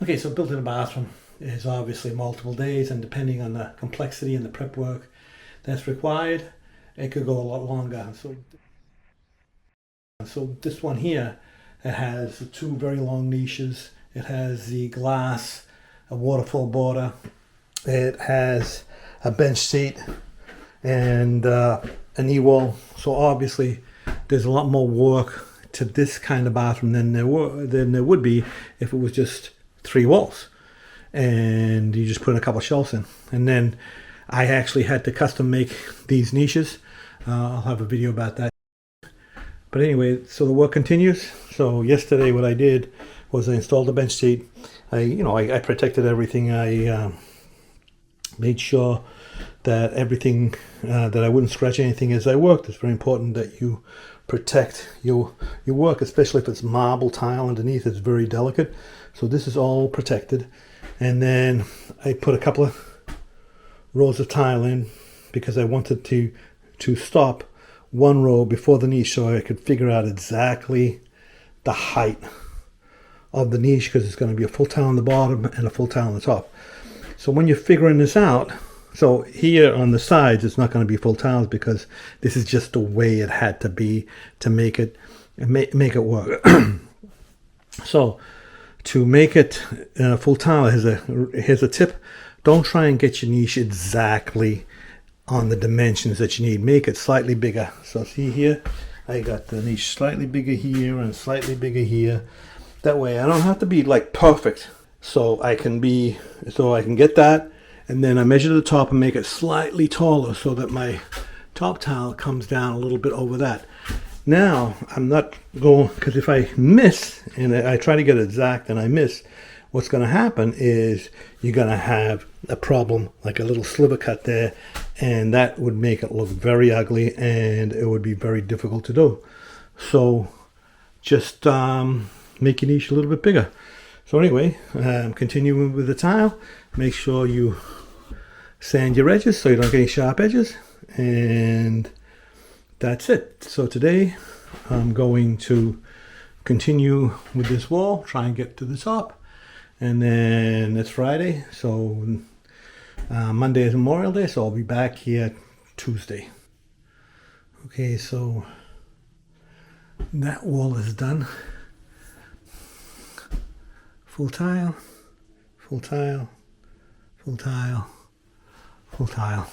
Okay, so building a bathroom is obviously multiple days, and depending on the complexity and the prep work that's required, it could go a lot longer. So this one here, it has two very long niches. It has the glass, a waterfall border. It has a bench seat and an e-wall. So obviously, there's a lot more work to this kind of bathroom than there would be if it was just three walls and you just put a couple shelves in. And then I actually had to custom make these niches. I'll have a video about that. But anyway, so the work continues. So yesterday what I did was I installed the bench seat. I protected everything. I made sure that everything, that I wouldn't scratch anything as I worked. It's very important that you protect your work, especially if it's marble tile underneath. It's very delicate. So this is all protected. And then I put a couple of rows of tile in because I wanted to stop one row before the niche so I could figure out exactly the height of the niche, because it's going to be a full tile on the bottom and a full tile on the top. So when you're figuring this out, so here on the sides it's not going to be full tiles because this is just the way it had to be to make it work. So to make it full tile, here's a tip. Don't try and get your niche exactly on the dimensions that you need. Make it slightly bigger. So see here, I got the niche slightly bigger here and slightly bigger here. That way I don't have to be like perfect. So I can get that, and then I measure the top and make it slightly taller so that my top tile comes down a little bit over that. Now I'm not going, because if I miss and I try to get exact and I miss, what's going to happen is you're going to have a problem, like a little sliver cut there, and that would make it look very ugly and it would be very difficult to do. So just make your niche a little bit bigger. So anyway, continuing with the tile, make sure you sand your edges so you don't get any sharp edges, and that's it. So today I'm going to continue with this wall, try and get to the top, and then it's Friday, so Monday is Memorial Day, so I'll be back here Tuesday. Okay, so that wall is done. Full tile, full tile, full tile, full tile.